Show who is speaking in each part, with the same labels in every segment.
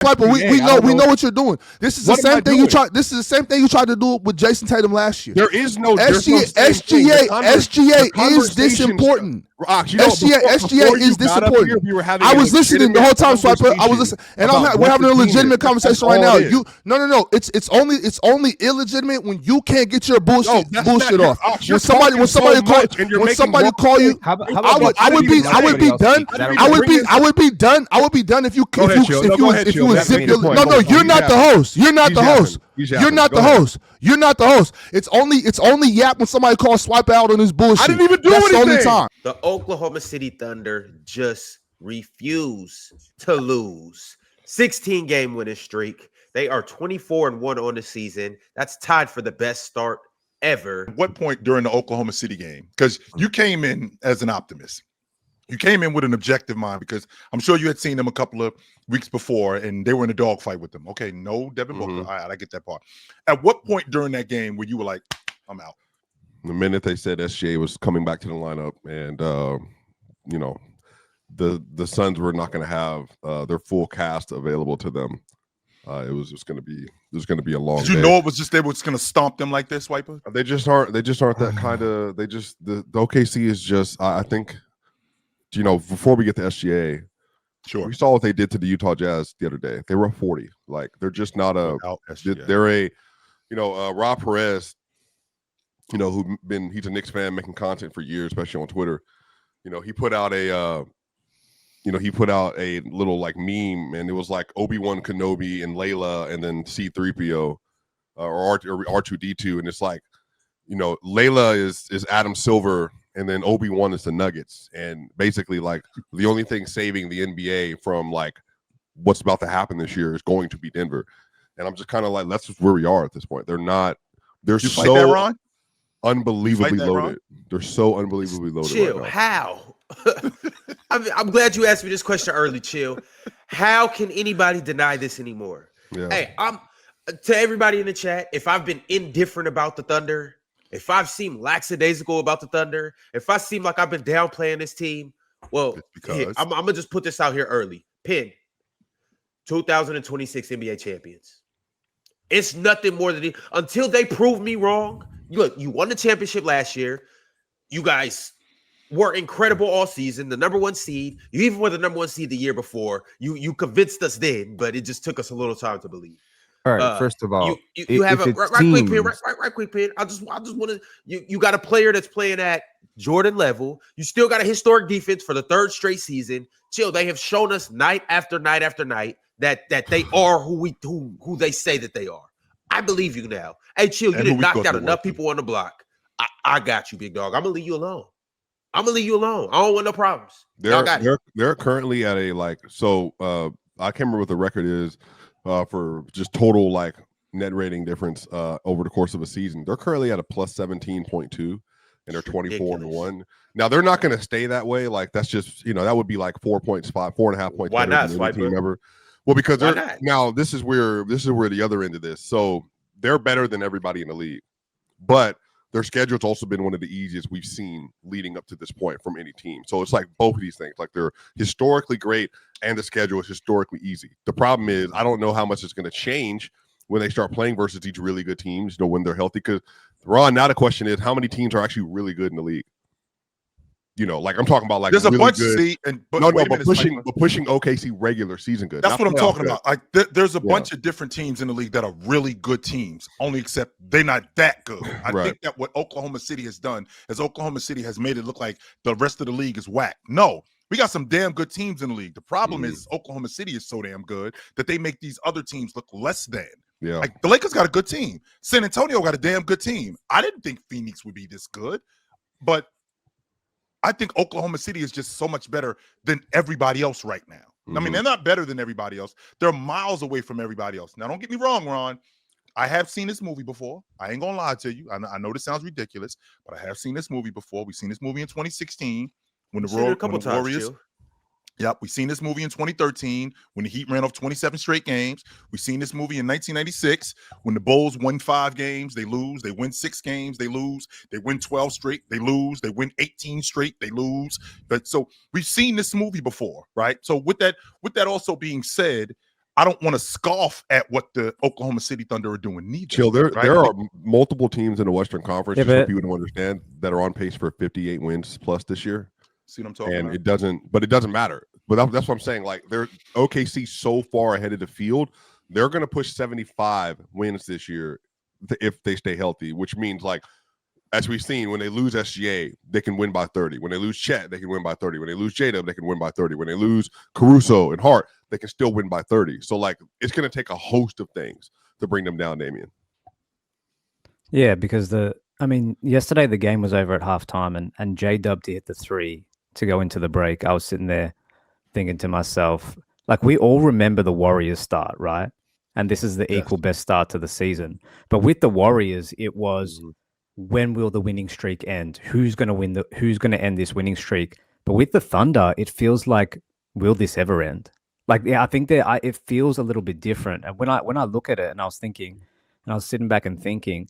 Speaker 1: Swiper, we know what you're doing. This is the same thing you tried. This is the same thing you tried to do with Jason Tatum last year.
Speaker 2: There is no
Speaker 1: SGA is this important. SGA is this important. I was listening the whole time, Swiper. I was listening, and we're having a legitimate conversation right now. No. It's only illegitimate when you can't get your bullshit off. When somebody call you, I would be done. I would be done if you would zip your. No, you're not the host. You're not the host. You're not the host. You're not the host. It's only Yap when somebody calls Swipe out on his bullshit.
Speaker 2: I didn't even do anything.
Speaker 1: The only time.
Speaker 3: The Oklahoma City Thunder just refuse to lose. 16-game winning streak. They are 24-1 on the season. That's tied for the best start ever.
Speaker 2: At what point during the Oklahoma City game? Because you came in as an optimist. You came in with an objective mind because I'm sure you had seen them a couple of weeks before and they were in a dogfight with them. Okay, no Devin Booker. All right, I get that part. At what point during that game where you were like, I'm out?
Speaker 4: The minute they said SGA was coming back to the lineup and, the Suns were not going to have their full cast available to them. It was just going to be a long.
Speaker 2: Did you know it was just they were just going to stomp them like this, Swiper?
Speaker 4: They just aren't that kind of. They just the OKC is just. I think, before we get to SGA,
Speaker 2: sure,
Speaker 4: we saw what they did to the Utah Jazz the other day. They were up 40. Like they're just not a. They're a, Rob Perez. He's a Knicks fan making content for years, especially on Twitter. He put out a. He put out a little like meme, and it was like Obi-Wan Kenobi and Layla, and then C-3PO or R2D2, and it's like, Layla is Adam Silver, and then Obi-Wan is the Nuggets, and basically like the only thing saving the NBA from like what's about to happen this year is going to be Denver, and I'm just kind of like that's just where we are at this point. They're so unbelievably loaded. They're so unbelievably loaded.
Speaker 3: Chill.
Speaker 4: Right now.
Speaker 3: How? I'm glad you asked me this question early, Chill. How can anybody deny this anymore?
Speaker 4: Yeah.
Speaker 3: Hey, I'm to everybody in the chat. If I've been indifferent about the Thunder, if I've seemed lackadaisical about the Thunder, if I seem like I've been downplaying this team, well, I'm gonna just put this out here early. Pin 2026 NBA champions. It's nothing more than until they prove me wrong. Look, you won the championship last year. You guys were incredible all season, the number one seed. You even were the number one seed the year before. You convinced us then, but it just took us a little time to believe.
Speaker 5: All right, first of all,
Speaker 3: you have a right quick, Pin. I just want to you got a player that's playing at Jordan level. You still got a historic defense for the third straight season. Chill, they have shown us night after night after night that they are who they say that they are. I believe you now. Hey, Chill, you didn't knock out enough people on the block. I got you, big dog. I'm gonna leave you alone. I don't want no problems.
Speaker 4: They're currently at a I can't remember what the record is for just total like net rating difference over the course of a season. They're currently at a plus 17.2 and they're 24-1. Now they're not going to stay that way. Like that's just that would be like 4.5 points.
Speaker 3: Why not?
Speaker 4: Well, because this is where the other end of this. So they're better than everybody in the league, but their schedule's also been one of the easiest we've seen leading up to this point from any team. So it's like both of these things. Like they're historically great and the schedule is historically easy. The problem is I don't know how much it's going to change when they start playing versus these really good teams, when they're healthy. Because, Ron, now the question is how many teams are actually really good in the league? Like I'm talking about like
Speaker 2: there's
Speaker 4: really
Speaker 2: a bunch
Speaker 4: good,
Speaker 2: but
Speaker 4: pushing OKC regular season good.
Speaker 2: That's what I'm talking about. Like there's a bunch of different teams in the league that are really good teams, only except they're not that good. I think that what Oklahoma City has done is Oklahoma City has made it look like the rest of the league is whack. No, we got some damn good teams in the league. The problem is Oklahoma City is so damn good that they make these other teams look less than.
Speaker 4: Yeah.
Speaker 2: Like the Lakers got a good team. San Antonio got a damn good team. I didn't think Phoenix would be this good, but I think Oklahoma City is just so much better than everybody else right now. I mean, they're not better than everybody else. They're miles away from everybody else. Now, don't get me wrong, Ron. I have seen this movie before. I ain't going to lie to you. I know this sounds ridiculous, but I have seen this movie before. We've seen this movie in 2016 when the Warriors. Yep, we've seen this movie in 2013 when the Heat ran off 27 straight games. We've seen this movie in 1996 when the Bulls won 5 games, they lose. They win 6 games, they lose. They win 12 straight, they lose. They win 18 straight, they lose. But so we've seen this movie before, right? So with that also being said, I don't want to scoff at what the Oklahoma City Thunder are doing neither.
Speaker 4: Chill, there are multiple temes in the Western Conference, just for people to understand, that are on pace for 58 wins plus this year.
Speaker 2: See what I'm talking about?
Speaker 4: It doesn't matter. But that's what I'm saying. Like, they're OKC so far ahead of the field, they're going to push 75 wins this year if they stay healthy, which means, like, as we've seen, when they lose SGA, they can win by 30. When they lose Chet, they can win by 30. When they lose J-Dub, they can win by 30. When they lose Caruso and Hart, they can still win by 30. So, like, it's going to take a host of things to bring them down, Damian.
Speaker 5: Yeah, because yesterday the game was over at halftime, and J-Dub hit the 3 to go into the break. I was sitting there thinking to myself, like, we all remember the Warriors start, right? And this is the equal best start to the season. But with the Warriors, it was, when will the winning streak end? Who's going to end this winning streak? But with the Thunder, it feels like, will this ever end? Like, yeah, I think it feels a little bit different. And when I look at it, and I was thinking, and I was sitting back and thinking,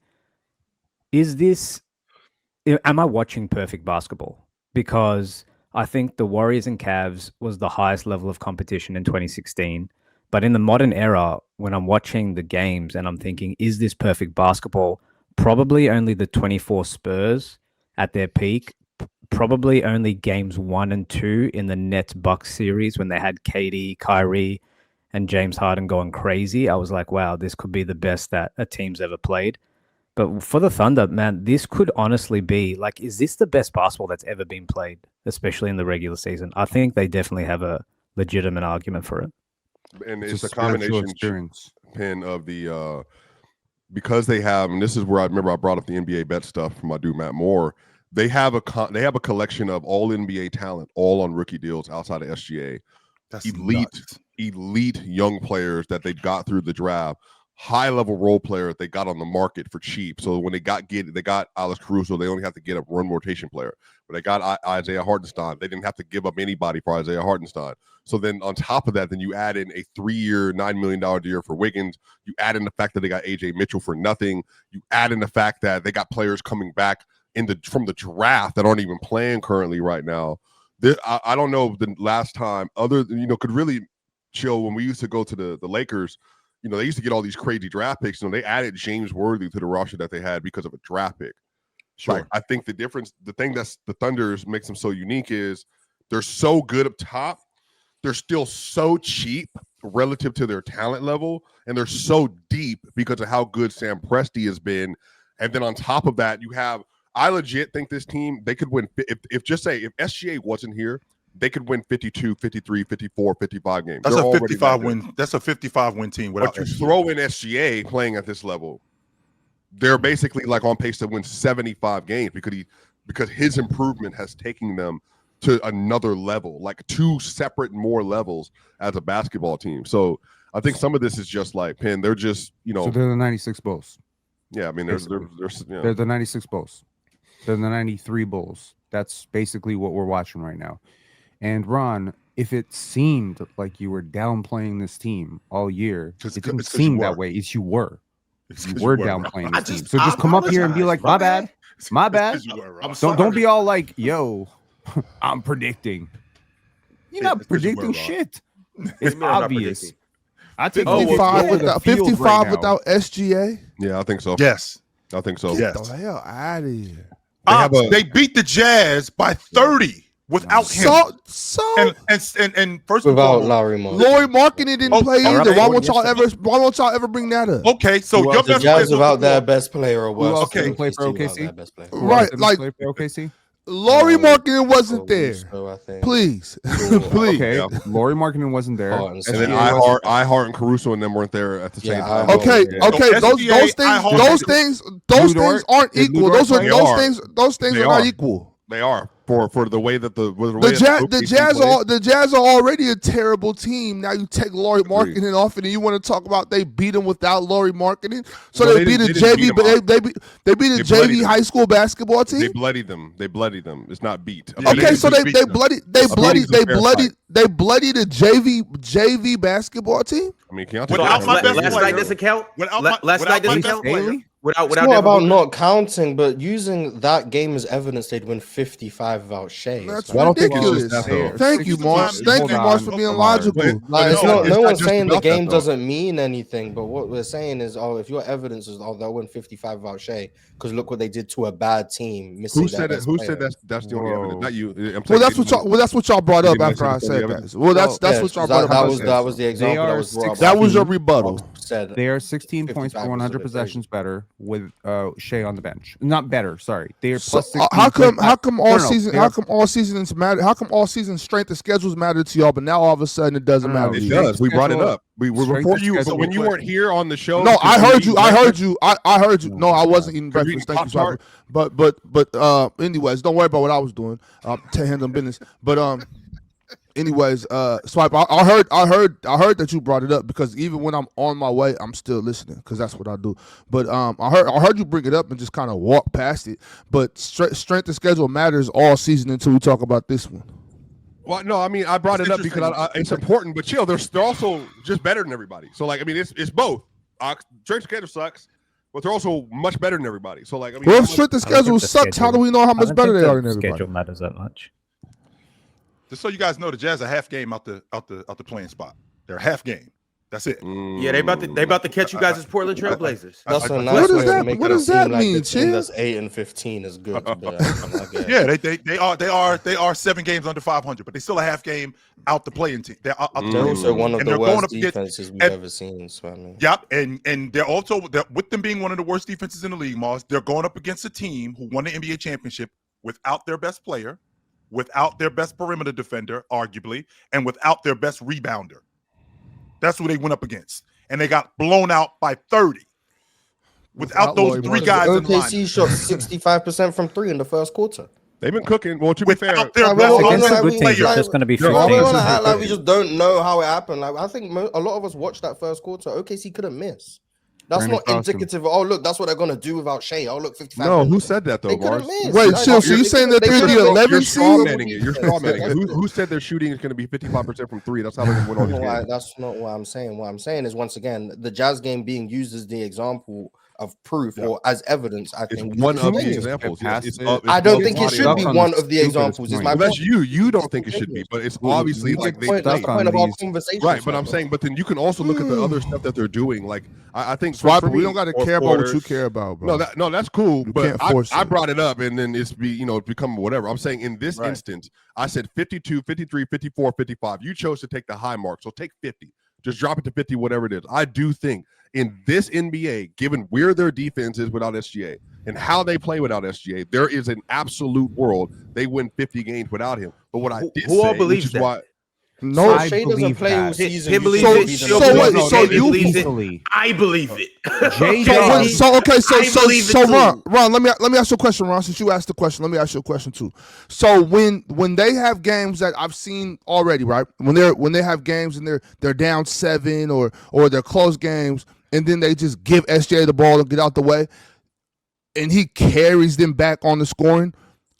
Speaker 5: am I watching perfect basketball? Because I think the Warriors and Cavs was the highest level of competition in 2016. But in the modern era, when I'm watching the games and I'm thinking, is this perfect basketball? Probably only the 24 Spurs at their peak. Probably only games 1 and 2 in the Nets Bucks series when they had KD, Kyrie, and James Harden going crazy. I was like, wow, this could be the best that a team's ever played. But for the Thunder, man, this could honestly be, like, is this the best basketball that's ever been played, especially in the regular season? I think they definitely have a legitimate argument for it.
Speaker 4: And it's a combination experience, Pin, of the because they have, and this is where I remember I brought up the NBA bet stuff from my dude Matt Moore. They have a collection of all NBA talent, all on rookie deals outside of SGA. That's elite young players that they got through the draft. High level role players they got on the market for cheap. So when they got Alex Caruso, they only have to get a run rotation player. When they got Isaiah Hartenstein, they didn't have to give up anybody for Isaiah Hartenstein. So then on top of that, then you add in a 3-year, $9 million deal for Wiggins. You add in the fact that they got AJ Mitchell for nothing. You add in the fact that they got players coming back from the draft that aren't even playing currently right now. I don't know the last time could really chill when we used to go to the Lakers. They used to get all these crazy draft picks. They added James Worthy to the roster that they had because of a draft pick. Sure. Like, I think the thing that's the Thunders makes them so unique is they're so good up top. They're still so cheap relative to their talent level. And they're so deep because of how good Sam Presti has been. And then on top of that, I legit think this team, they could win. If SGA wasn't here, they could win 52, 53, 54, 55 games.
Speaker 2: That's a 55 win. That's a 55 win team.
Speaker 4: But you throw in SGA playing at this level, they're basically like on pace to win 75 games because his improvement has taken them to another level, like 2 separate more levels as a basketball team. So I think some of this is just like, Penn, they're just, So
Speaker 6: they're the 96 Bulls.
Speaker 4: Yeah, I mean, they're
Speaker 6: the 96 Bulls. They're the 93 Bulls. That's basically what we're watching right now. And Ron, if it seemed like you were downplaying this team all year, it didn't seem that way. You were downplaying this team. So just come up here and be like, my bad. Don't be all like, yo, I'm predicting. You're not predicting shit. It's obvious.
Speaker 1: I take 55 without SGA.
Speaker 4: Yeah, I think so.
Speaker 2: Yes,
Speaker 4: I think so.
Speaker 1: Get the hell out of here.
Speaker 2: They beat the Jazz by 30. Without him, and first of all,
Speaker 7: Lauri Markkanen.
Speaker 1: Lauri Markkanen didn't play either. Why won't y'all ever bring that up?
Speaker 2: Okay, so your best
Speaker 7: player without their best player or what?
Speaker 6: Okay, play for OKC.
Speaker 1: Right, like play for
Speaker 6: OKC.
Speaker 1: Lauri Markkanen wasn't there. Please.
Speaker 6: Okay, Lauri Markkanen wasn't there.
Speaker 4: And then I and Caruso and them weren't there at the same time.
Speaker 1: Okay. Those things aren't equal. Those things are not equal.
Speaker 4: They are for the way that the
Speaker 1: Jazz are already a terrible team. Now you take Lauri Markkanen off, and then you want to talk about they beat them without Lauri Markkanen. So they beat a JV, but they beat a JV high school basketball team.
Speaker 4: They bloodied them. It's not beat.
Speaker 1: Okay, so they bloodied a JV basketball team.
Speaker 4: I mean, can y'all
Speaker 3: last night doesn't count. Last night doesn't count.
Speaker 7: It's not about not counting, but using that game as evidence, they'd win 55 without Shai.
Speaker 1: That's ridiculous. Thank you, Mars. Thank you, Mars, for being logical.
Speaker 7: No one's saying the game doesn't mean anything, but what we're saying is, if your evidence is, they'll win 55 without Shai, because look what they did to a bad team.
Speaker 4: Who said it? Who said that's the only evidence? Not you.
Speaker 1: That's what y'all brought up after I said that. Well, that's what y'all brought up.
Speaker 7: That was the example that was brought up.
Speaker 1: That was your rebuttal.
Speaker 6: They are 16 points per 100 possessions better with Shai on the bench. Not better, sorry. They are plus 16.
Speaker 1: How come all season? How come all seasons matter? How come all season strength of schedules matter to y'all, but now all of a sudden it doesn't matter?
Speaker 4: It does. We brought it up. We were before you. So when you weren't here on the show.
Speaker 1: No, I heard you. I heard you. I heard you. No, I wasn't eating breakfast. Thank you. But anyways, don't worry about what I was doing. Handling business. But anyways, Swipe. I heard that you brought it up, because even when I'm on my way, I'm still listening, because that's what I do. But I heard you bring it up and just kind of walk past it. But strength of schedule matters all season until we talk about this one.
Speaker 4: Well, no, I mean, I brought it up because it's important, but chill. They're also just better than everybody. So, like, I mean, it's both. Strength of schedule sucks, but they're also much better than everybody. So, like, I mean,
Speaker 1: well, if strength of schedule sucks, how do we know how much better they are than everybody?
Speaker 5: Schedule matters that much.
Speaker 2: Just so you guys know, the Jazz are half game out the playing spot. They're a half game. That's it.
Speaker 3: Yeah, they about to catch you guys as Portland Trailblazers.
Speaker 7: That's a nice way to make it seem like the team that's 8-15 is good.
Speaker 2: Yeah, they are 7 games under 500, but they still a half game out the playing team. They're
Speaker 7: also one of the worst defenses we've ever seen. So I mean.
Speaker 2: Yep, and they're also with them being one of the worst defenses in the league, Moss. They're going up against a team who won the NBA championship without their best player, without their best perimeter defender, arguably, and without their best rebounder. That's who they went up against. And they got blown out by 30. Without those 3 guys in line.
Speaker 7: OKC shot 65% from 3 in the first quarter.
Speaker 4: They've been cooking. Well, to be fair,
Speaker 5: against a good team, it's just going to be 15.
Speaker 7: Like we just don't know how it happened. Like I think a lot of us watched that first quarter. OKC couldn't miss. That's not indicative of, look, that's what they're going to do without Shai. Look, 55.
Speaker 4: No, who said that, though, Mars?
Speaker 1: Wait, chill. So you're saying that they're the 11 seed?
Speaker 4: You're strawmanning it. Who said their shooting is going to be 55% from 3? That's how they're going to win all these games.
Speaker 7: That's not what I'm saying. What I'm saying is, once again, the Jazz game being used as the example of proof or as evidence, I think
Speaker 4: it's one of the examples.
Speaker 7: I don't think it should be one of the examples. Is my
Speaker 4: that's you don't think it should be, but it's obviously like they
Speaker 7: point of our conversation,
Speaker 4: right? But I'm saying, but then you can also look at the other stuff that they're doing. Like I think
Speaker 1: Swiper, we don't got to care about what you care about, bro.
Speaker 4: No, that's cool. But I brought it up, and then it's become whatever. I'm saying in this instance, I said 52, 53, 54, 55. You chose to take the high mark, so take 50. Just drop it to 50, whatever it is. I do think in this NBA, given where their defense is without SGA and how they play without SGA, there is an absolute world they win 50 games without him. But what I did
Speaker 3: who
Speaker 4: say,
Speaker 3: all believes
Speaker 4: which is
Speaker 3: that?
Speaker 4: why.
Speaker 7: No, Shai doesn't play all season.
Speaker 3: Him believes it.
Speaker 1: So you
Speaker 3: believe it. I believe it.
Speaker 1: Ron, let me ask you a question, Ron. Since you asked the question, let me ask you a question too. So when they have games that I've seen already, right? When they have games and they're down 7 or they're close games, and then they just give SGA the ball and get out the way, and he carries them back on the scoring.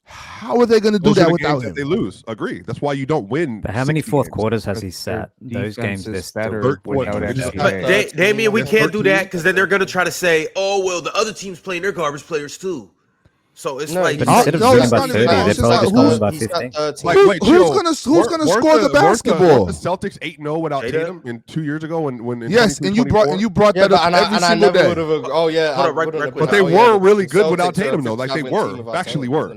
Speaker 1: How are they going to do that without him?
Speaker 4: They lose. Agree. That's why you don't win.
Speaker 5: But how many fourth quarters has he sat? Those games is better without
Speaker 3: SGA. Damian, we can't do that because then they're going to try to say, "Oh, well, the other team's playing their garbage players too." So it's like
Speaker 5: instead of losing by 30, they're probably just losing by 15.
Speaker 1: Who's gonna score the basketball?
Speaker 4: The Celtics 8-0 without Tatum in 2 years ago when
Speaker 1: yes, and you brought that up every single day.
Speaker 4: But they were really good without Tatum though. Like they were, actually were.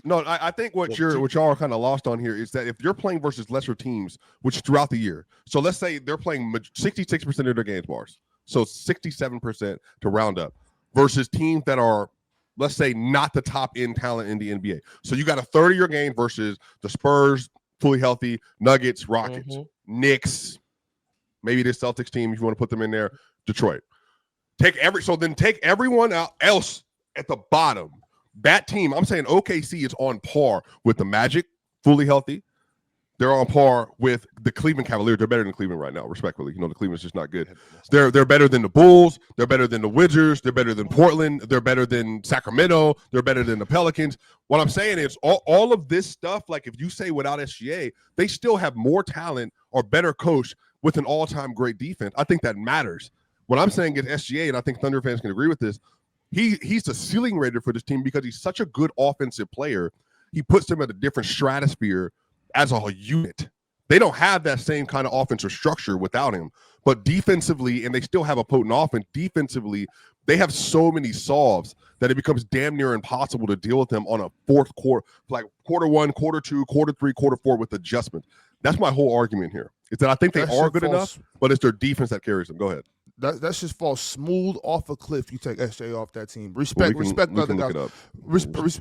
Speaker 4: No, I think what y'all are kind of lost on here is that if you're playing versus lesser teams, which throughout the year, so let's say they're playing 66% of their games, Mars, so 67% to round up, versus teams that are, let's say, not the top end talent in the NBA. So you got a third of your game versus the Spurs, fully healthy, Nuggets, Rockets, Knicks, maybe this Celtics team if you want to put them in there, Detroit. Take everyone else at the bottom. That team, I'm saying OKC is on par with the Magic, fully healthy. They're on par with the Cleveland Cavaliers. They're better than Cleveland right now, respectfully. The Cleveland's just not good. They're better than the Bulls. They're better than the Wizards. They're better than Portland. They're better than Sacramento. They're better than the Pelicans. What I'm saying is all of this stuff, like if you say without SGA, they still have more talent or better coach with an all-time great defense. I think that matters. what I'm saying is SGA, and I think Thunder fans can agree with this. He's the ceiling raider for this team because he's such a good offensive player. He puts them at a different stratosphere as a unit. They don't have that same kind of offensive structure without him. But defensively, and they still have a potent offense, defensively, they have so many solves that it becomes damn near impossible to deal with them on a fourth quarter, like quarter 1, quarter 2, quarter 3, quarter 4 with adjustments. That's my whole argument here. Is that I think they are good enough, but it's their defense that carries them. Go ahead.
Speaker 1: That just falls smooth off a cliff. You take SJ off that team. Respect other guys.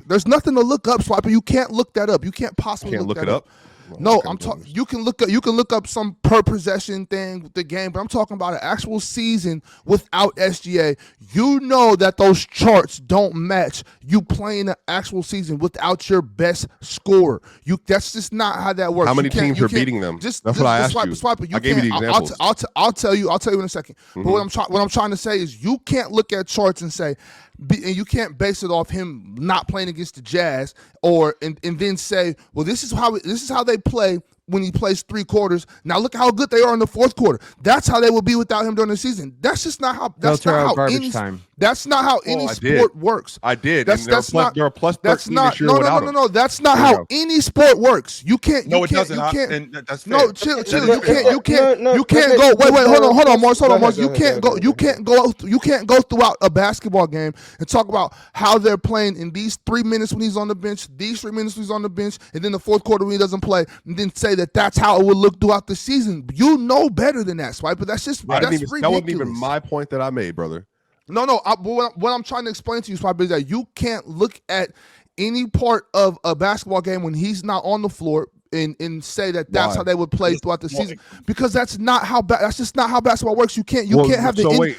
Speaker 1: There's nothing to look up, Swiper. You can't look that up. You can't possibly look it up. No, I'm talking. You can look up some per possession thing with the game, but I'm talking about an actual season without SGA. You know that those charts don't match you playing an actual season without your best scorer. That's just not how that works.
Speaker 4: How many teams are beating them? That's what I asked you.
Speaker 1: Swiper,
Speaker 4: I gave you the examples.
Speaker 1: I'll tell you in a second. Mm-hmm. But what I'm trying to say is you can't look at charts and say. And you can't base it off him not playing against the Jazz, and then say, well, this is how they play when he plays 3 quarters. Now look how good they are in the fourth quarter. That's how they will be without him during the season. That's just not how. That's not how any time. That's not how any sport works.
Speaker 4: I did.
Speaker 1: That's not.
Speaker 4: They're a plus.
Speaker 1: That's not. No. That's not how any sport works. You can't.
Speaker 2: No, it doesn't.
Speaker 1: You can't.
Speaker 2: That's fair.
Speaker 1: No, chill. You can't. You can't go. Wait. Hold on, Morris. You can't go. You can't go throughout a basketball game and talk about how they're playing in these 3 minutes when he's on the bench, these 3 minutes when he's on the bench, and then the fourth quarter when he doesn't play, and then say that's how it would look throughout the season. You know better than that, Swipe. But that's ridiculous.
Speaker 4: That wasn't even my point that I made, brother.
Speaker 1: No. What I'm trying to explain to you, Swipe, is that you can't look at any part of a basketball game when he's not on the floor and say that's how they would play throughout the season, because that's just not how basketball works. You can't have the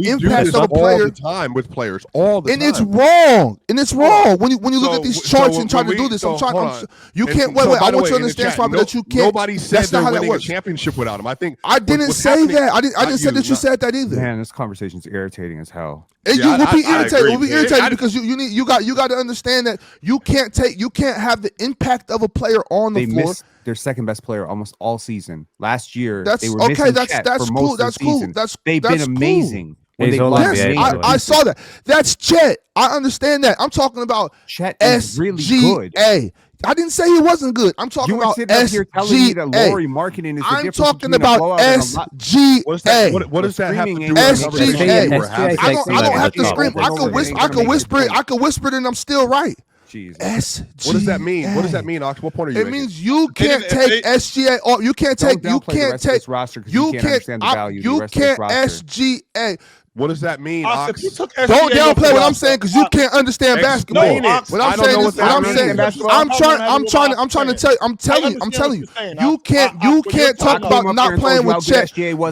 Speaker 1: impact of a player
Speaker 4: all the time with players all the time.
Speaker 1: It's wrong. When you look at these charts and try to do this, you can't wait. I want you to understand, Swabby, that you can't.
Speaker 4: Nobody said they're winning a championship without him.
Speaker 1: I didn't say that. I didn't say that you said that either.
Speaker 6: Man, this conversation is irritating as hell.
Speaker 1: And you will be irritated. We'll be irritated because you got to understand that you can't have the impact of a player on the floor.
Speaker 6: Missed their second best player almost all season. Last year,
Speaker 1: they were
Speaker 6: missing
Speaker 1: that's
Speaker 6: Chet for
Speaker 1: cool.
Speaker 6: most of the season. They've been amazing.
Speaker 1: I saw that. That's Chet. I understand that. I'm talking about
Speaker 6: Chet is really good.
Speaker 1: I didn't say he wasn't good. I'm talking about SGA. I'm talking about SGA.
Speaker 4: What does that have to do with
Speaker 1: SGA? I don't have to scream. I can whisper it and I'm still right.
Speaker 4: SGA. What does that mean? What does that mean, Ox? What point are you making?
Speaker 1: It means you can't take SGA off. You can't take SGA.
Speaker 4: What does that mean, Ox?
Speaker 1: Don't downplay what I'm saying because you can't understand basketball. What I'm saying, I'm trying to tell you. I'm telling you. You can't talk about not playing with Chet. You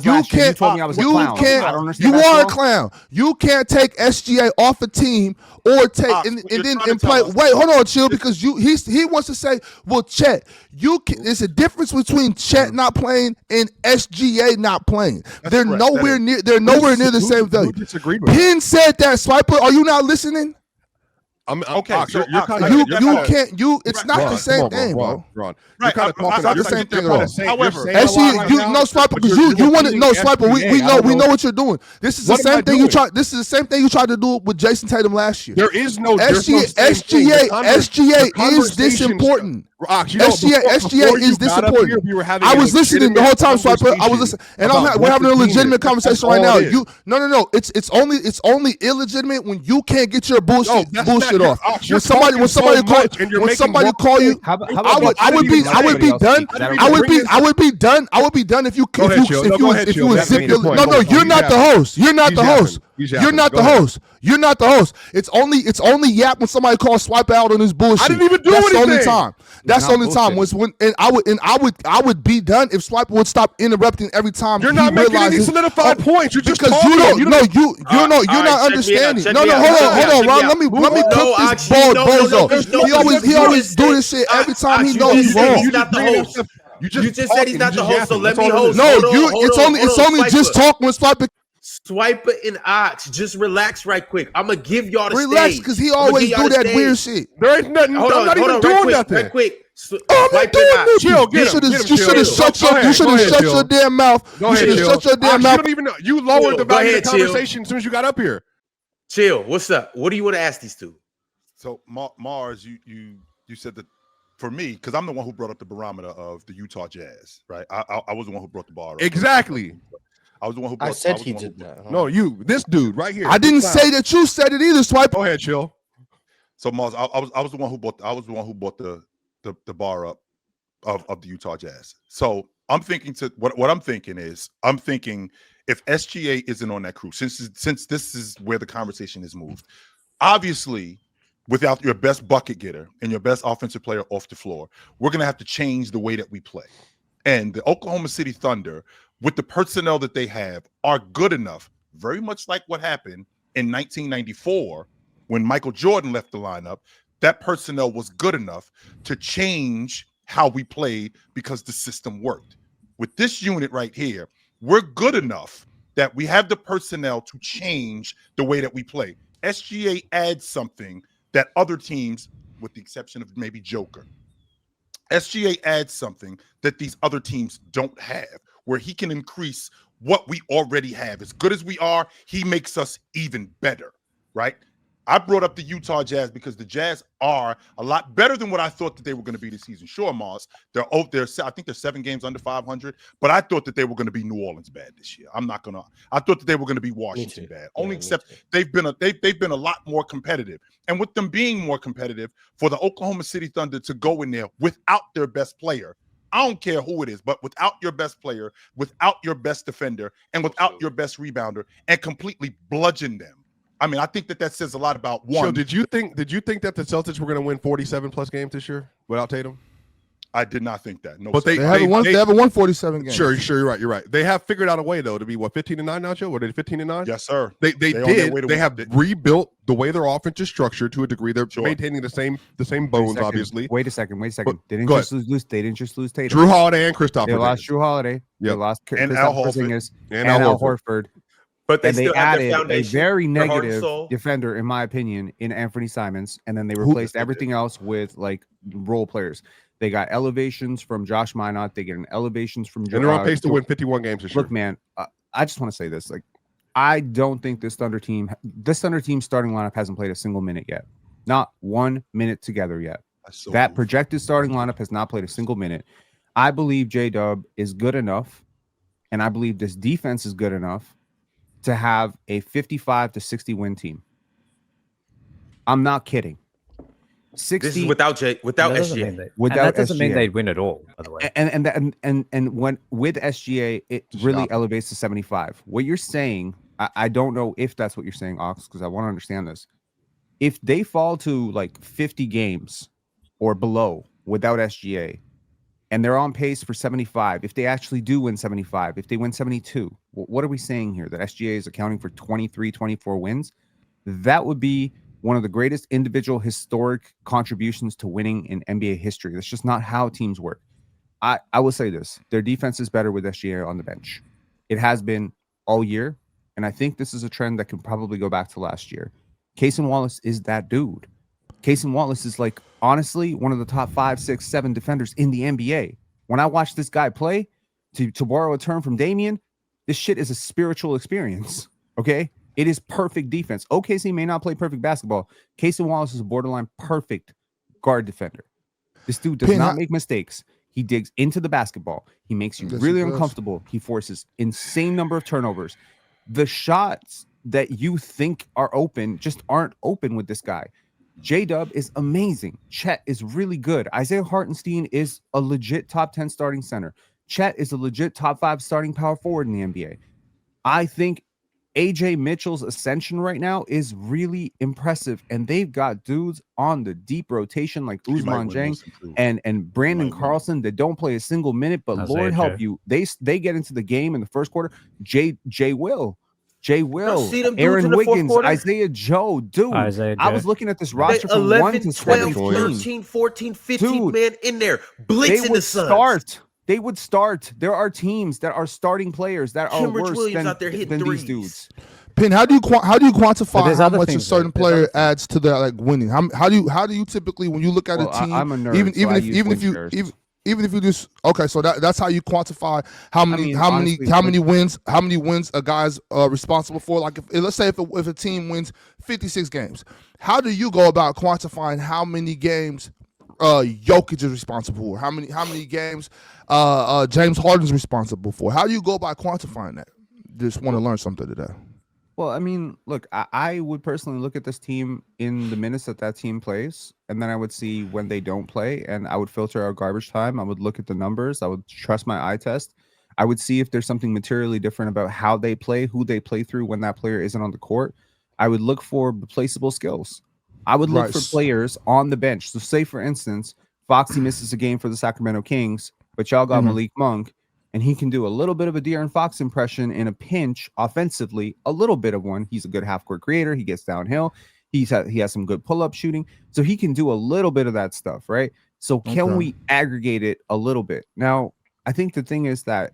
Speaker 1: are a clown. You can't take SGA off a team or take and play. Wait, hold on, chill, because he wants to say, well, Chet, there's a difference between Chet not playing and SGA not playing. They're nowhere near the same thing. Penn said that, Swiper. Are you not listening?
Speaker 2: Okay, so
Speaker 1: you can't. It's not the same thing, bro.
Speaker 4: Ron, you're kind of talking
Speaker 1: the same thing at all.
Speaker 2: However,
Speaker 1: Swiper, because you want to know, Swiper. We know what you're doing. This is the same thing you tried. This is the same thing you tried to do with Jason Tatum last year.
Speaker 4: There is no
Speaker 1: SGA is this important. SGA is this important. I was listening the whole time, Swiper. I was listening, and we're having a legitimate conversation right now. No. It's only illegitimate when you can't get your bullshit off. When somebody call you, I would be done. I would be done if you was zip your. No, you're not the host. You're not the host. You're not the host. You're not the host. It's only yap when somebody calls Swipe out on his bullshit.
Speaker 4: I didn't even do anything.
Speaker 1: That's the only time. That's the only time. I would be done if Swipe would stop interrupting every time.
Speaker 4: You're not making any solidified points. You're just
Speaker 1: talking. You're not understanding. No, hold on, Ron. Let me cook this bald bozo. He always do this shit every time he knows he's wrong.
Speaker 3: He's not the host. You just said he's not the host, so let me host.
Speaker 1: No, it's only just talk when Swipe.
Speaker 3: Swiper and Ox, just relax right quick. I'm gonna give y'all the
Speaker 1: relax
Speaker 3: stage.
Speaker 1: Because he always do that weird shit.
Speaker 4: There ain't nothing. I'm not even doing nothing.
Speaker 3: Right quick.
Speaker 1: Chill. You should have shut your damn mouth.
Speaker 4: You should have shut your damn mouth. You don't even know. You lowered the value of the conversation as soon as you got up here.
Speaker 3: Chill. What's up? What do you want to ask these two?
Speaker 2: So Mars, you said that for me, because I'm the one who brought up the barometer of the Utah Jazz, right? I was the one who brought the bar up.
Speaker 4: Exactly.
Speaker 2: I was the one who.
Speaker 7: I said he did that.
Speaker 4: No, this dude right here.
Speaker 1: I didn't say that you said it either. Swipe.
Speaker 4: Go ahead, chill.
Speaker 2: So Mars, I was the one who brought. I was the one who brought the bar up of the Utah Jazz. So I'm thinking what I'm thinking is if SGA isn't on that crew, since this is where the conversation is moved, obviously without your best bucket getter and your best offensive player off the floor, we're gonna have to change the way that we play. And the Oklahoma City Thunder, with the personnel that they have, are good enough, very much like what happened in 1994 when Michael Jordan left the lineup. That personnel was good enough to change how we played because the system worked. With this unit right here, we're good enough that we have the personnel to change the way that we play. SGA adds something that other teams, with the exception of maybe Joker, SGA adds something that these other teams don't have, where he can increase what we already have. As good as we are, he makes us even better, right? I brought up the Utah Jazz because the Jazz are a lot better than what I thought that they were going to be this season. Sure, Mars, I think they're 7 games under 500, but I thought that they were going to be New Orleans bad this year. I thought that they were going to be Washington bad. They've been a lot more competitive. And with them being more competitive, for the Oklahoma City Thunder to go in there without their best player, I don't care who it is, but without your best player, without your best defender, and without your best rebounder, and completely bludgeon them. I mean, I think that says a lot about one.
Speaker 4: So did you think that the Celtics were going to win 47 plus games this year without Tatum?
Speaker 2: I did not think that. No,
Speaker 1: but they haven't won 47 games.
Speaker 4: Sure, you're right. They have figured out a way though to be 15-9 now, Joe? Or did 15-9?
Speaker 2: Yes, sir.
Speaker 4: They did. They have rebuilt the way their offense is structured to a degree. They're maintaining the same bones, obviously.
Speaker 6: Wait a second.
Speaker 4: But,
Speaker 6: they didn't just lose Tatum.
Speaker 4: Drew Holiday and Kristaps.
Speaker 6: They lost Drew Holiday. Yep. They lost
Speaker 2: and Al Horford.
Speaker 6: And Al Horford.
Speaker 3: But they
Speaker 6: added a very negative defender, in my opinion, in Anthony Simons, and then they replaced everything else with like role players. They got elevations from Josh Minot. They get elevations from.
Speaker 4: And they're on pace to win 51 games this year.
Speaker 6: Look, man, I just want to say this: like, I don't think this Thunder team starting lineup hasn't played a single minute yet. Not 1 minute together yet. That projected starting lineup has not played a single minute. I believe J-Dub is good enough, and I believe this defense is good enough to have a 55 to 60 win team. I'm not kidding. 60
Speaker 3: this is without SGA.
Speaker 5: That doesn't mean they'd win at all, by the way.
Speaker 6: And when with SGA, it really elevates to 75. What you're saying, I don't know if that's what you're saying, Ox, because I want to understand this. If they fall to like 50 games or below without SGA, and they're on pace for 75, if they actually do win 75, if they win 72, what are we saying here? That SGA is accounting for 23, 24 wins? That would be one of the greatest individual historic contributions to winning in NBA history. That's just not how teams work. I will say this. Their defense is better with SGA on the bench. It has been all year, and I think this is a trend that can probably go back to last year. Cason Wallace is that dude. Cason Wallace is like, honestly, one of the top 5, 6, 7 defenders in the NBA. When I watch this guy play, to borrow a term from Damian, this shit is a spiritual experience, okay? It is perfect defense. OKC may not play perfect basketball. Cason Wallace is a borderline perfect guard defender. This dude does not make mistakes. He digs into the basketball. He makes you really uncomfortable. He forces insane number of turnovers. The shots that you think are open just aren't open with this guy. J-Dub is amazing. Chet is really good. Isaiah Hartenstein is a legit top 10 starting center. Chet is a legit top 5 starting power forward in the NBA. I think AJ Mitchell's ascension right now is really impressive, and they've got dudes on the deep rotation like Ousmane Dieng and Brandon Carlson that don't play a single minute, but Lord help you, they get into the game in the first quarter. Jay Will, Aaron Wiggins, Isaiah Joe. Dude, I was looking at this roster from 11, 1 to 12,
Speaker 3: 13, 14, 15, dude, man, in there. Blitzing the Suns.
Speaker 6: They would start. There are teams that are starting players that are worse than these dudes.
Speaker 1: Pin, how do you quantify how much a certain player adds to the like winning? How do you typically, when you look at a team,
Speaker 6: I'm a nerd,
Speaker 1: even if you just so that's how you quantify how many wins a guy's responsible for. Like let's say if a team wins 56 games, how do you go about quantifying how many games Jokic is responsible for? How many games James Harden's responsible for? How do you go about quantifying that? Just want to learn something today.
Speaker 6: Well, I mean, look, I would personally look at this team in the minutes that team plays, and then I would see when they don't play, and I would filter our garbage time. I would look at the numbers. I would trust my eye test. I would see if there's something materially different about how they play, who they play through when that player isn't on the court. I would look for replaceable skills. I would look for players on the bench. So say, for instance, Foxy misses a game for the Sacramento Kings, but y'all got Malik Monk, and he can do a little bit of a De'Aaron Fox impression in a pinch offensively, a little bit of one. He's a good half-court creator. He gets downhill. He has some good pull-up shooting. So he can do a little bit of that stuff, right? So can we aggregate it a little bit? Now, I think the thing is that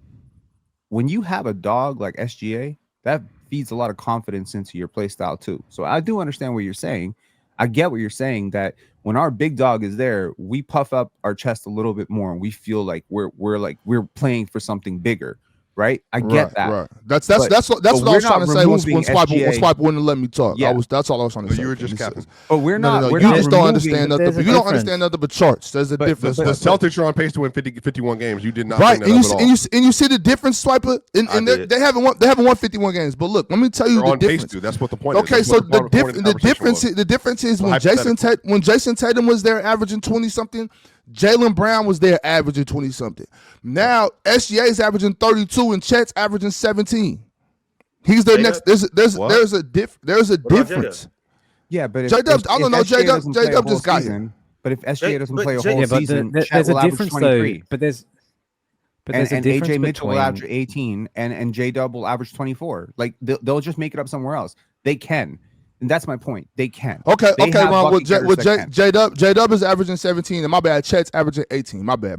Speaker 6: when you have a dog like SGA, that feeds a lot of confidence into your play style too. So I do understand what you're saying. I get what you're saying, that when our big dog is there, we puff up our chest a little bit more and we feel like we're playing for something bigger, right? I get that.
Speaker 1: Right. That's what I was trying to say when Swipe wouldn't let me talk.
Speaker 6: Yeah.
Speaker 1: That's all I was trying to say.
Speaker 4: You were just capping.
Speaker 6: But we're not.
Speaker 1: No, you just don't understand nothing. You don't understand nothing but charts. There's a difference.
Speaker 4: The Celtics are on pace to win 51 games. You did not.
Speaker 1: Right, and you see the difference, Swiper. And they haven't won 51 games. But look, let me tell you the difference.
Speaker 4: That's what the point is.
Speaker 1: Okay, so the difference is when Jason Tatum was there averaging 20 something. Jaylen Brown was there averaging 20-something. Now, SGA is averaging 32 and Chet's averaging 17. He's their next. There's a difference.
Speaker 6: Yeah, but
Speaker 1: J-Dub, I don't know. J-Dub just got here.
Speaker 6: But if SGA doesn't play a whole season, there's a difference though. But there's and AJ Mitchell will average 18 and J-Dub will average 24. Like they'll just make it up somewhere else. They can. And that's my point. They can.
Speaker 1: Okay, Ron. With J-Dub is averaging 17, and my bad, Chet's averaging 18. My bad.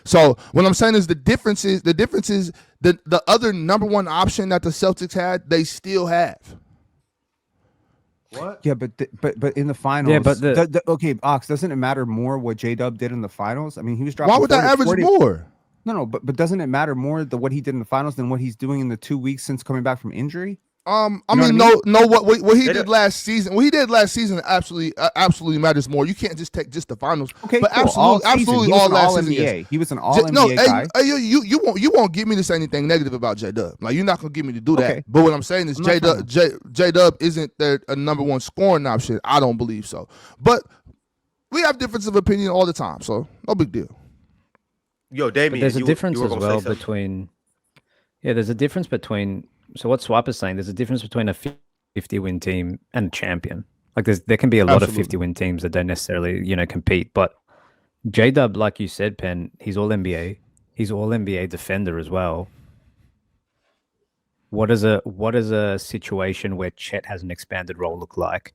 Speaker 1: So what I'm saying is the difference is the other number one option that the Celtics had, they still have.
Speaker 6: What? Yeah, but in the finals. Yeah, but okay, Ox, doesn't it matter more what J-Dub did in the finals? I mean, he was dropping.
Speaker 1: Why would that average 40. More?
Speaker 6: No, but doesn't it matter more what he did in the finals than what he's doing in the 2 weeks since coming back from injury?
Speaker 1: What he did last season. What he did last season absolutely matters more. You can't just take just the finals.
Speaker 6: Okay,
Speaker 1: but
Speaker 6: cool.
Speaker 1: absolutely all last season.
Speaker 6: Yes. He was an all NBA guy.
Speaker 1: You won't get me to say anything negative about J-Dub. Like you're not gonna get me to do that. Okay. But what I'm saying is J-Dub isn't a number one scoring option. I don't believe so. But we have difference of opinion all the time, so no big deal.
Speaker 3: Yo, Damian,
Speaker 5: there's a difference as well between. Yeah, there's a difference between. So what Swap is saying, there's a difference between a 50-win team and a champion. Like there can be a lot of 50-win teams that don't necessarily, compete. But J-Dub, like you said, Penn, he's all NBA. He's all NBA defender as well. What is a situation where Chet has an expanded role look like?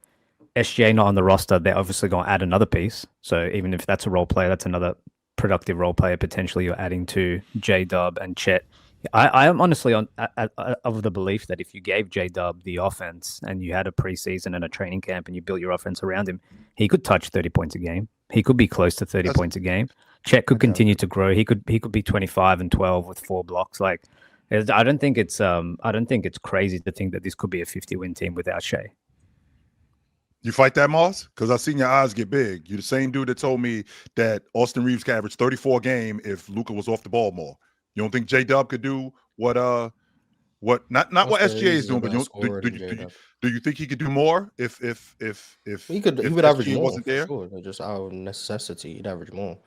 Speaker 5: SGA not on the roster, they're obviously going to add another piece. So even if that's a role player, that's another productive role player potentially you're adding to J-Dub and Chet. I am honestly of the belief that if you gave J-Dub the offense and you had a preseason and a training camp and you built your offense around him, he could touch 30 points a game. He could be close to 30 points a game. Chet could continue to grow. He could be 25 and 12 with 4 blocks. Like I don't think it's crazy to think that this could be a 50-win team without Shai.
Speaker 2: You fight that, Moss? Because I've seen your eyes get big. You're the same dude that told me that Austin Reeves could average 34 a game if Luka was off the ball more. You don't think J-Dub could do what not what SGA is doing, but do you think he could do more if
Speaker 7: he would average more? Wasn't there? Sure. Just out of necessity, he'd average more.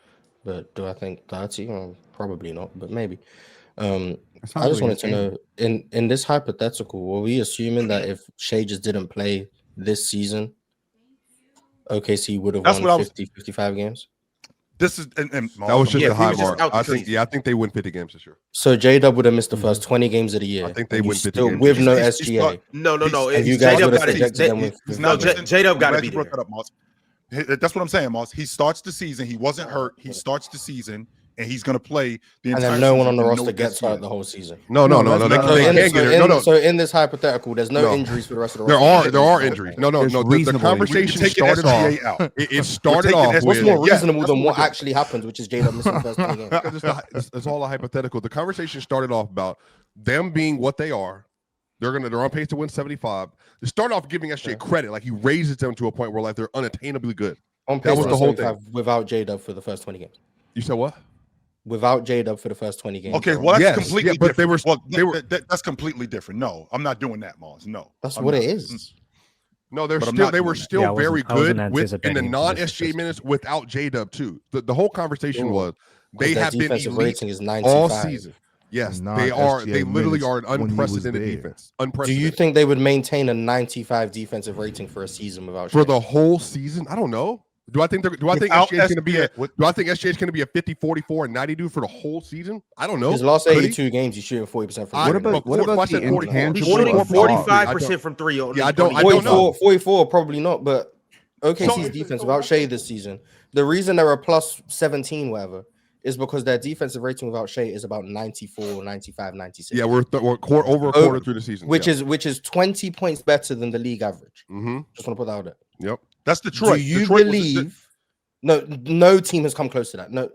Speaker 7: But do I think 30? Probably not, but maybe. I just wanted to know in this hypothetical, were we assuming that if Shai just didn't play this season, OKC would have won 55 games?
Speaker 2: This is and
Speaker 4: that was just a high mark. I think they win 50 games this year.
Speaker 7: So J-Dub would have missed the first 20 games of the year.
Speaker 4: I think they win 50 games
Speaker 7: with no SGA.
Speaker 3: No.
Speaker 7: You guys would have projected them with
Speaker 3: J-Dub got to be there.
Speaker 2: That's what I'm saying, Moss. He starts the season. He wasn't hurt. He starts the season and he's going to play the
Speaker 7: and
Speaker 2: entire
Speaker 7: then no one on the
Speaker 2: season,
Speaker 7: roster gets hurt the whole season.
Speaker 4: No. They can't get it.
Speaker 7: So in this hypothetical, there's no injuries for the rest of the
Speaker 4: roster.
Speaker 7: There
Speaker 4: are injuries. No. The conversation started off. It started off.
Speaker 7: What's more reasonable than what actually happens, which is J-Dub missing the first 20 games?
Speaker 4: It's all a hypothetical. The conversation started off about them being what they are. They're on pace to win 75. They start off giving SGA credit, like he raises them to a point where like they're unattainably good.
Speaker 7: On pace, that was the whole thing. Without J-Dub for the first 20 games.
Speaker 4: You said what?
Speaker 7: Without J-Dub for the first 20 games.
Speaker 2: Okay, well that's completely different. That's completely different. No, I'm not doing that, Mars. No,
Speaker 7: that's what it is.
Speaker 4: No, they were still very good in the non-SGA minutes without J-Dub too. The whole conversation was they have been elite
Speaker 7: is
Speaker 4: all season. Yes, they are. They literally are an unprecedented defense.
Speaker 7: Do you think they would maintain a 95 defensive rating for a season without
Speaker 4: for the whole season? I don't know. Do I think SGA is going to be a 50, 44, and 90 dude for the whole season? I don't know.
Speaker 7: His last 82 games, he's shooting 40% from
Speaker 6: three. What about the intangible?
Speaker 3: He's shooting 45% from three.
Speaker 4: Yeah, I don't know.
Speaker 7: 44, probably not. But OKC's defense without Shai this season, the reason they're a plus 17, whatever, is because their defensive rating without Shai is about 94, 95, 96.
Speaker 4: Yeah, we're over a quarter through the season,
Speaker 7: which is 20 points better than the league average.
Speaker 4: Mm-hmm.
Speaker 7: Just want to put that out there.
Speaker 4: Yep.
Speaker 2: That's Detroit.
Speaker 7: Do you believe? No team has come close to that. No,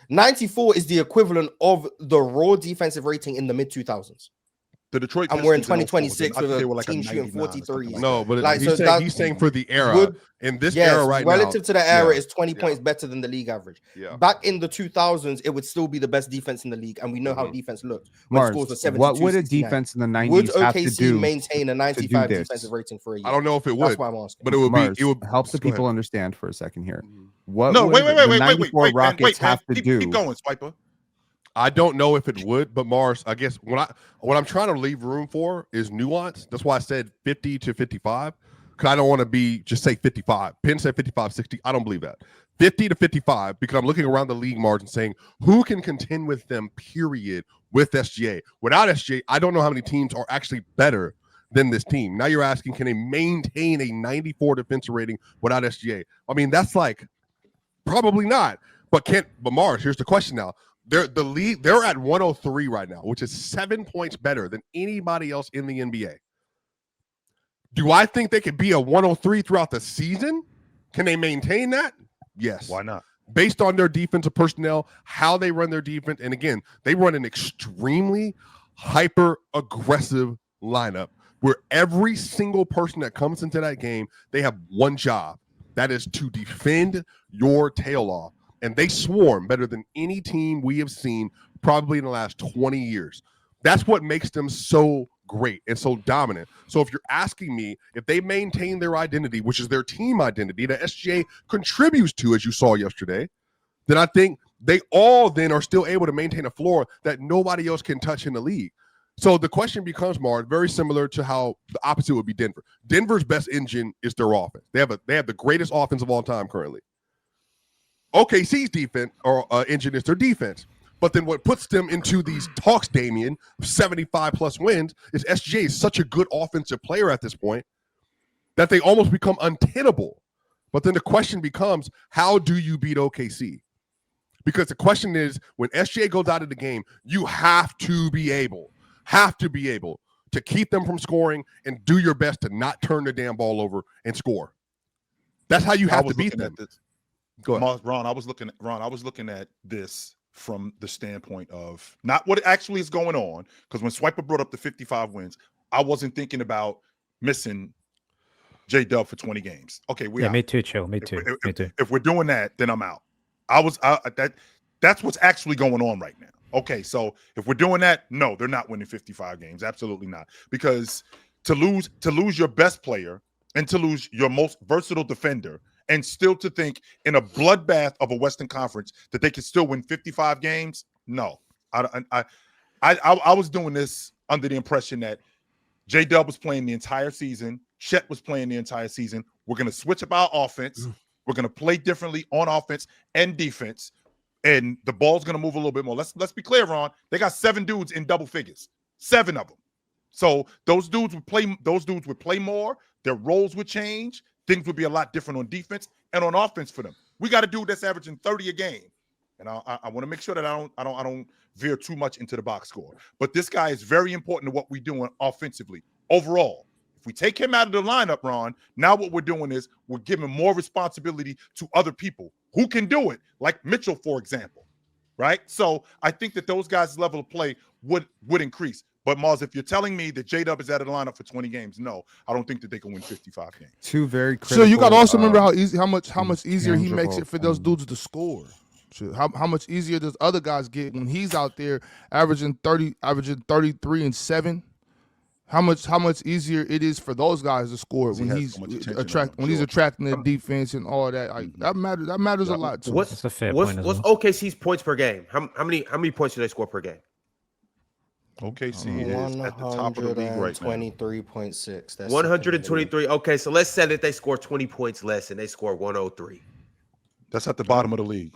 Speaker 7: 94 is the equivalent of the raw defensive rating in the mid 2000s.
Speaker 2: The Detroit,
Speaker 7: and we're in 2026 with a team shooting 43.
Speaker 4: No, but like, he's saying for the era. In this era right now,
Speaker 7: relative to the era, is 20 points better than the league average.
Speaker 4: Yeah.
Speaker 7: Back in the 2000s, it would still be the best defense in the league, and we know how defense looked.
Speaker 6: Mars, what would a defense in the 90s have to do?
Speaker 7: Would OKC maintain a 95 defensive rating for a year?
Speaker 4: I don't know if it would.
Speaker 7: That's why I'm asking.
Speaker 4: But it would
Speaker 6: Mars,
Speaker 4: be. It would
Speaker 6: help the people understand for a second here. What
Speaker 2: wait,
Speaker 6: Rockets have to do?
Speaker 2: Keep going, Swiper.
Speaker 4: I don't know if it would, but Mars, I guess what I'm trying to leave room for is nuance. That's why I said 50 to 55. Because I don't want to just say 55. Penn said 55, 60. I don't believe that. 50 to 55, because I'm looking around the league margin saying who can contend with them, period, with SGA. Without SGA, I don't know how many teams are actually better than this team. Now you're asking, can they maintain a 94 defensive rating without SGA? I mean, that's like probably not. But Mars, here's the question now. They're at 103 right now, which is 7 points better than anybody else in the NBA. Do I think they could be a 103 throughout the season? Can they maintain that? Yes.
Speaker 2: Why not?
Speaker 4: Based on their defensive personnel, how they run their defense. And again, they run an extremely hyper-aggressive lineup where every single person that comes into that game, they have one job. That is to defend your tail off. And they swarm better than any team we have seen probably in the last 20 years. That's what makes them so great and so dominant. So if you're asking me if they maintain their identity, which is their team identity that SGA contributes to, as you saw yesterday, then I think they all then are still able to maintain a floor that nobody else can touch in the league. So the question becomes, Mars, very similar to how the opposite would be Denver. Denver's best engine is their offense. They have the greatest offense of all time currently. OKC's defense or engine is their defense. But then what puts them into these talks, Damian, 75 plus wins, is SGA is such a good offensive player at this point that they almost become untenable. But then the question becomes, how do you beat OKC? Because the question is, when SGA goes out of the game, you have to be able to keep them from scoring and do your best to not turn the damn ball over and score. That's how you have to beat them.
Speaker 2: Go ahead. Ron, I was looking at this from the standpoint of not what actually is going on, because when Swiper brought up the 55 wins, I wasn't thinking about missing J-Dub for 20 games. Okay,
Speaker 5: me too, Chill. Me too.
Speaker 2: If we're doing that, then I'm out. That's what's actually going on right now. Okay, so if we're doing that, no, they're not winning 55 games. Absolutely not. Because to lose your best player and to lose your most versatile defender and still to think in a bloodbath of a Western Conference that they can still win 55 games, no. I was doing this under the impression that J-Dub was playing the entire season. Chet was playing the entire season. We're going to switch up our offense. We're going to play differently on offense and defense, and the ball's going to move a little bit more. Let's be clear, Ron. They got 7 dudes in double figures, 7 of them. So those dudes would play more. Their roles would change. Things would be a lot different on defense and on offense for them. We got a dude that's averaging 30 a game. And I want to make sure that I don't veer too much into the box score. But this guy is very important to what we're doing offensively overall. If we take him out of the lineup, Ron, now what we're doing is we're giving more responsibility to other people who can do it, like Mitchell, for example. Right? So I think that those guys' level of play would increase. But Mars, if you're telling me that J-Dub is out of the lineup for 20 games, no, I don't think that they can win 55 games.
Speaker 6: Two very critical.
Speaker 1: So you got to also remember how much easier he makes it for those dudes to score. So how much easier does other guys get when he's out there averaging 33 and 7? How much easier it is for those guys to score when he's attracting the defense and all that. Like, that matters a lot too.
Speaker 3: What's OKC's points per game? How many points do they score per game?
Speaker 2: OKC is at the top of the league right now.
Speaker 7: 123.6. That's
Speaker 3: 123. Okay, so let's say that they score 20 points less and they score 103.
Speaker 2: That's at the bottom of the league.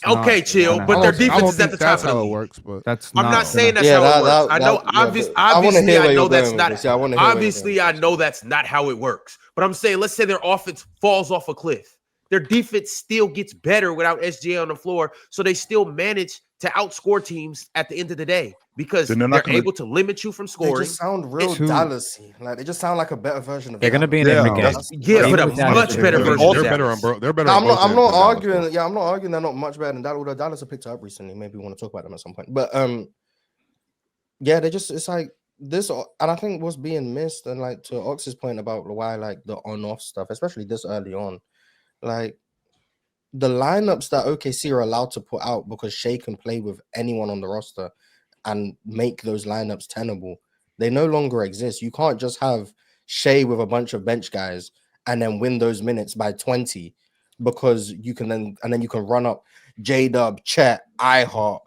Speaker 3: Okay, chill. But their defense is at the top.
Speaker 1: That's how it works. But
Speaker 3: I'm not saying that's how it works. I know, obviously, I know that's not. Obviously, I know that's not how it works. But I'm saying, let's say their offense falls off a cliff. Their defense still gets better without SGA on the floor, so they still manage to outscore teams at the end of the day because they're able to limit you from scoring.
Speaker 7: They just sound real Dallas-y. Like they just sound like a better version of.
Speaker 5: They're going to be in every game.
Speaker 3: Yeah, but a much better version.
Speaker 4: They're better on. They're better.
Speaker 7: I'm not arguing. Yeah, I'm not arguing. They're not much better than Dallas. Although Dallas have picked it up recently. Maybe we want to talk about them at some point. But yeah, it's like this, and I think what's being missed, and like to Ox's point about why like the on-off stuff, especially this early on. Like the lineups that OKC are allowed to put out because Shai can play with anyone on the roster and make those lineups tenable, they no longer exist. You can't just have Shai with a bunch of bench guys and then win those minutes by 20 because you can then you can run up J-Dub, Chet, iHeart,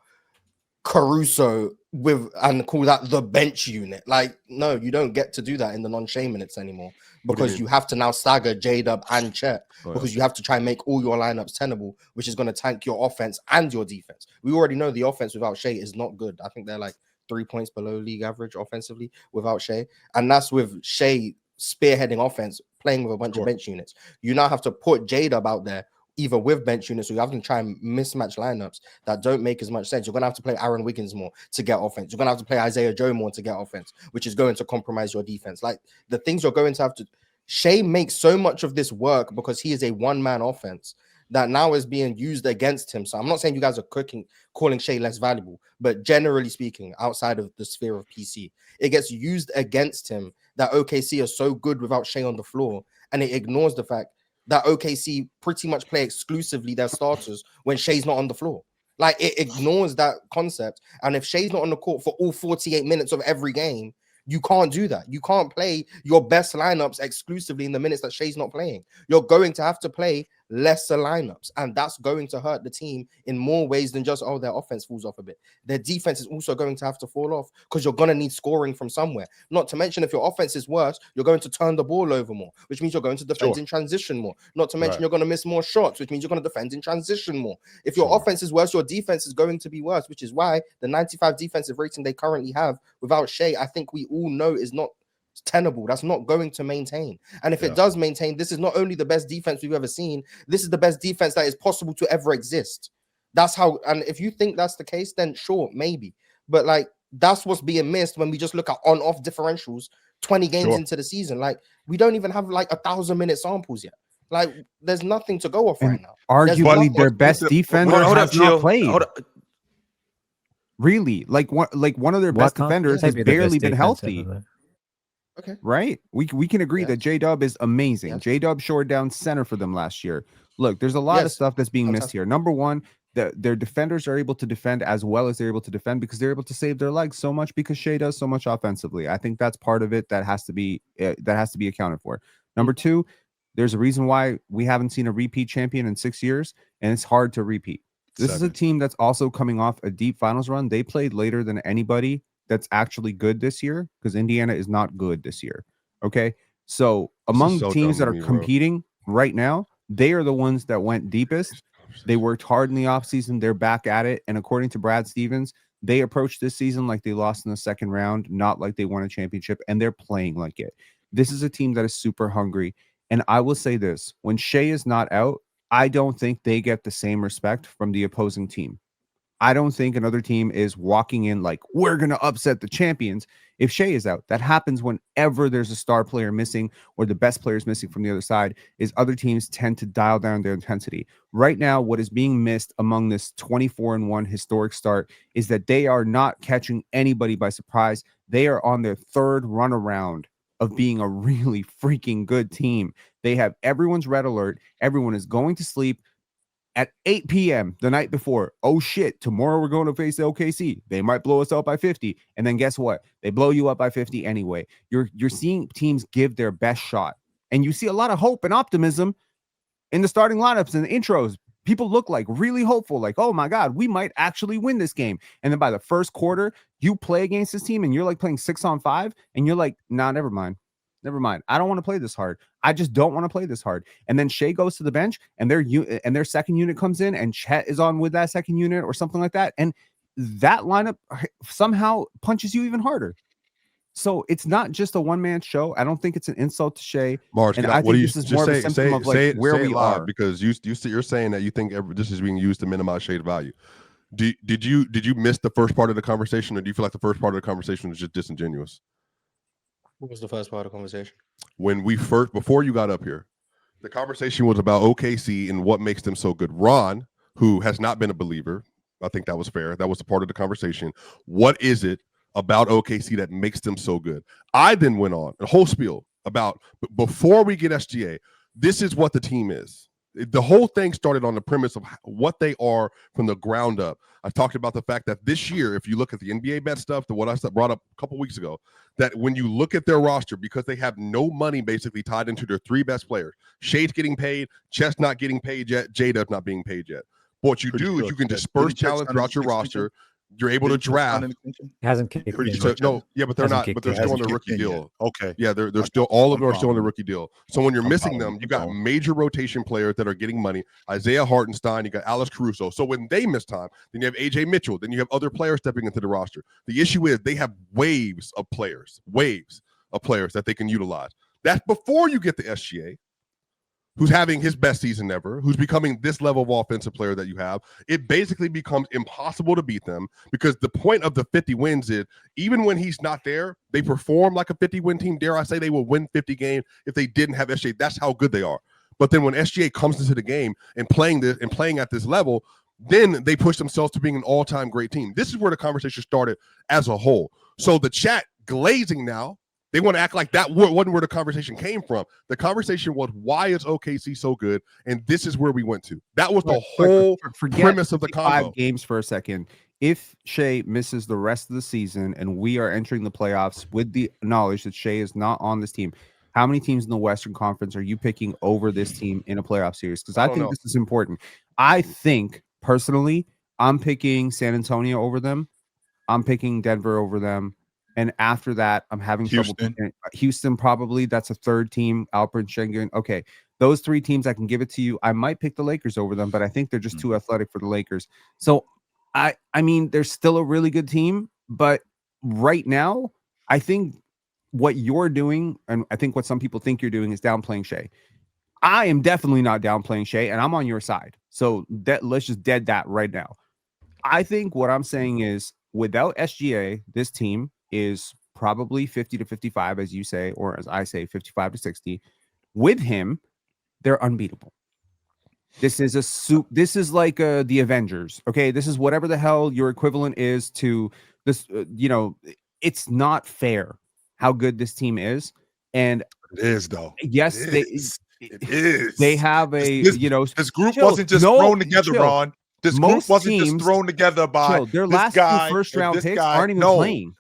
Speaker 7: Caruso and call that the bench unit. Like, no, you don't get to do that in the non-Shai minutes anymore because you have to now stagger J-Dub and Chet because you have to try and make all your lineups tenable, which is going to tank your offense and your defense. We already know the offense without Shai is not good. I think they're like 3 points below league average offensively without Shai, and that's with Shai spearheading offense, playing with a bunch of bench units. You now have to put J-Dub out there either with bench units, or you have to try and mismatch lineups that don't make as much sense. You're going to have to play Aaron Wiggins more to get offense. You're going to have to play Isaiah Joe more to get offense, which is going to compromise your defense. Like the things you're going to have to. Shai makes so much of this work because he is a one-man offense that now is being used against him. So I'm not saying you guys are calling Shai less valuable, but generally speaking, outside of the sphere of PC, it gets used against him that OKC are so good without Shai on the floor, and it ignores the fact that OKC pretty much play exclusively their starters when Shai's not on the floor. Like, it ignores that concept. And if Shai's not on the court for all 48 minutes of every game, you can't do that. You can't play your best lineups exclusively in the minutes that Shai's not playing. You're going to have to play lesser lineups, and that's going to hurt the team in more ways than just, their offense falls off a bit. Their defense is also going to have to fall off because you're going to need scoring from somewhere. Not to mention, if your offense is worse, you're going to turn the ball over more, which means you're going to defend in transition more. Not to mention you're going to miss more shots, which means you're going to defend in transition more. If your offense is worse, your defense is going to be worse, which is why the 95 defensive rating they currently have without Shai, I think we all know is not tenable. That's not going to maintain. And if it does maintain, this is not only the best defense we've ever seen, this is the best defense that is possible to ever exist. That's how, and if you think that's the case, then sure, maybe. But like, that's what's being missed when we just look at on-off differentials 20 games into the season. Like, we don't even have like 1,000-minute samples yet. Like, there's nothing to go off right now.
Speaker 6: Arguably, their best defender has not played. Really, like one of their best defenders has barely been healthy.
Speaker 7: Okay.
Speaker 6: Right? We can agree that J-Dub is amazing. J-Dub shored down center for them last year. Look, there's a lot of stuff that's being missed here. Number one, their defenders are able to defend as well as they're able to defend because they're able to save their legs so much because Shai does so much offensively. I think that's part of it that has to be accounted for. Number two, there's a reason why we haven't seen a repeat champion in 6 years, and it's hard to repeat. This is a team that's also coming off a deep finals run. They played later than anybody that's actually good this year because Indiana is not good this year. Okay. So among teams that are competing right now, they are the ones that went deepest. They worked hard in the offseason. They're back at it. And according to Brad Stevens, they approached this season like they lost in the second round, not like they won a championship, and they're playing like it. This is a team that is super hungry. And I will say this, when Shai is not out, I don't think they get the same respect from the opposing team. I don't think another team is walking in like, we're going to upset the champions if Shai is out. That happens whenever there's a star player missing or the best players missing from the other side, is other teams tend to dial down their intensity. Right now, what is being missed among this 24-1 historic start is that they are not catching anybody by surprise. They are on their third run around of being a really freaking good team. They have everyone's red alert. Everyone is going to sleep at 8 p.m. the night before. Oh shit, tomorrow we're going to face the OKC. They might blow us up by 50. And then guess what? They blow you up by 50 anyway. You're seeing teams give their best shot. And you see a lot of hope and optimism in the starting lineups and the intros. People look like really hopeful, like, oh my God, we might actually win this game. And then by the first quarter, you play against this team and you're like playing 6-on-5 and you're like, nah, never mind. I don't want to play this hard. I just don't want to play this hard. And then Shai goes to the bench and their second unit comes in and Chet is on with that second unit or something like that. And that lineup somehow punches you even harder. So it's not just a one-man show. I don't think it's an insult to Shai.
Speaker 4: Mars,
Speaker 6: and I think this is more of a symptom of like where we are.
Speaker 4: Because you're saying that you think this is being used to minimize Shai's value. Did you miss the first part of the conversation, or do you feel like the first part of the conversation was just disingenuous?
Speaker 7: What was the first part of the conversation?
Speaker 4: Before you got up here, the conversation was about OKC and what makes them so good. Ron, who has not been a believer, I think that was fair. That was a part of the conversation. What is it about OKC that makes them so good? I then went on a whole spiel about, before we get SGA, this is what the team is. The whole thing started on the premise of what they are from the ground up. I talked about the fact that this year, if you look at the NBA bet stuff, what I brought up a couple weeks ago, that when you look at their roster, because they have no money basically tied into their three best players, Shai's getting paid, Chet's not getting paid yet, Jada's not being paid yet. But what you do is you can disperse talent throughout your roster. You're able to draft.
Speaker 5: Hasn't kicked in.
Speaker 4: No, yeah, but they're not. But they're still on the rookie deal.
Speaker 2: Okay.
Speaker 4: Yeah, they're still. All of them are still on the rookie deal. So when you're missing them, you got major rotation players that are getting money. Isaiah Hartenstein, you got Alex Caruso. So when they miss time, then you have AJ Mitchell. Then you have other players stepping into the roster. The issue is they have waves of players that they can utilize. That's before you get the SGA, who's having his best season ever, who's becoming this level of offensive player that you have. It basically becomes impossible to beat them, because the point of the 50 wins is even when he's not there, they perform like a 50-win team. Dare I say they will win 50 games if they didn't have SGA. That's how good they are. But then when SGA comes into the game and playing at this level, then they push themselves to being an all-time great team. This is where the conversation started as a whole. So the chat glazing now, they want to act like that wasn't where the conversation came from. The conversation was, why is OKC so good? And this is where we went to. That was the whole premise of the convo.
Speaker 6: 5 games for a second. If Shai misses the rest of the season and we are entering the playoffs with the knowledge that Shai is not on this team, how many teams in the Western Conference are you picking over this team in a playoff series? Because I think this is important. I think, personally, I'm picking San Antonio over them. I'm picking Denver over them. And after that, I'm having trouble picking Houston, probably. That's a third team. Alperen Sengun. Okay. Those 3 teams, I can give it to you. I might pick the Lakers over them, but I think they're just too athletic for the Lakers. So, I mean, they're still a really good team. But right now, I think what you're doing, and I think what some people think you're doing, is downplaying Shai. I am definitely not downplaying Shai, and I'm on your side. So let's just dead that right now. I think what I'm saying is, without SGA, this team is probably 50 to 55, as you say, or as I say, 55 to 60. With him, they're unbeatable. This is a soup. This is like the Avengers. Okay, this is whatever the hell your equivalent is to this. It's not fair how good this team is, and
Speaker 2: it is though.
Speaker 6: Yes, it is. They have
Speaker 2: this group wasn't just thrown together, Ron. This group wasn't just thrown together by
Speaker 6: their last 2 first-round picks aren't even playing.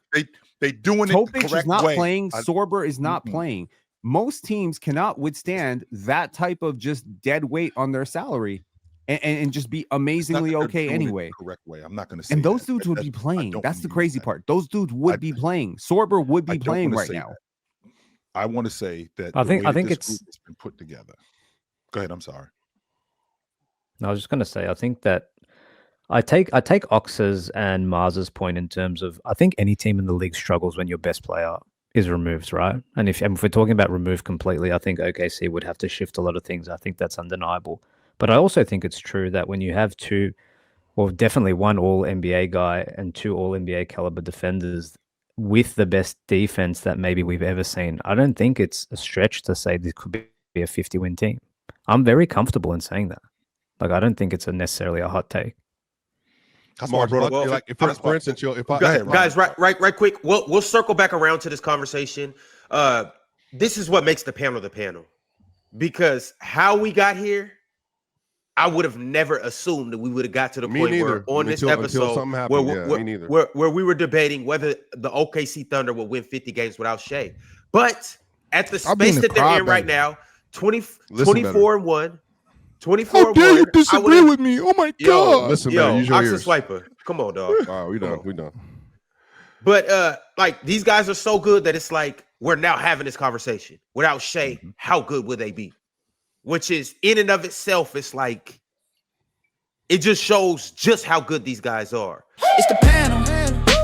Speaker 2: They doing it the correct
Speaker 6: is not
Speaker 2: way.
Speaker 6: Playing. Sorber is not playing. Most teams cannot withstand that type of just dead weight on their salary and just be amazingly okay anyway.
Speaker 2: Correct way. I'm not going to say.
Speaker 6: And those dudes would be playing. That's the crazy part. Those dudes would be playing. Sorber would be playing right now.
Speaker 2: I want to say that
Speaker 5: I think it's
Speaker 2: been put together. Go ahead. I'm sorry.
Speaker 5: I was just going to say, I think that I take Ox's and Mars's point in terms of, I think any team in the league struggles when your best player is removed, right? And if we're talking about removed completely, I think OKC would have to shift a lot of things. I think that's undeniable. But I also think it's true that when you have definitely one All-NBA guy and 2 All-NBA caliber defenders with the best defense that maybe we've ever seen, I don't think it's a stretch to say this could be a 50-win team. I'm very comfortable in saying that. Like, I don't think it's necessarily a hot take.
Speaker 4: That's why I brought up. Like, for instance,
Speaker 3: guys, right, quick. We'll circle back around to this conversation. This is what makes the panel, because how we got here, I would have never assumed that we would have got to the point where on this episode where we were debating whether the OKC Thunder would win 50 games without Shai. But at the space that they're in right now, 24-1. 24-1.
Speaker 1: How dare you disagree with me? Oh my God!
Speaker 4: Listen, man, use your
Speaker 3: Oxen
Speaker 4: ears.
Speaker 3: Swiper, come on, dog.
Speaker 4: All right, we done.
Speaker 3: But like, these guys are so good that it's like we're now having this conversation. Without Shai, how good would they be? Which is in and of itself, it's like it just shows just how good these guys are.
Speaker 8: It's the panel.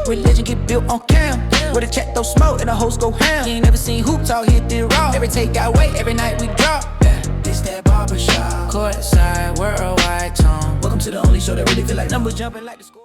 Speaker 8: Religion get built on cam. Where the chat throw smoke and the host go ham. You ain't never seen hoops all hit the raw. Every take got weight, every night we drop. This that barbershop. Courtside, worldwide tone. Welcome to the only show that really feel like numbers jumping like the score.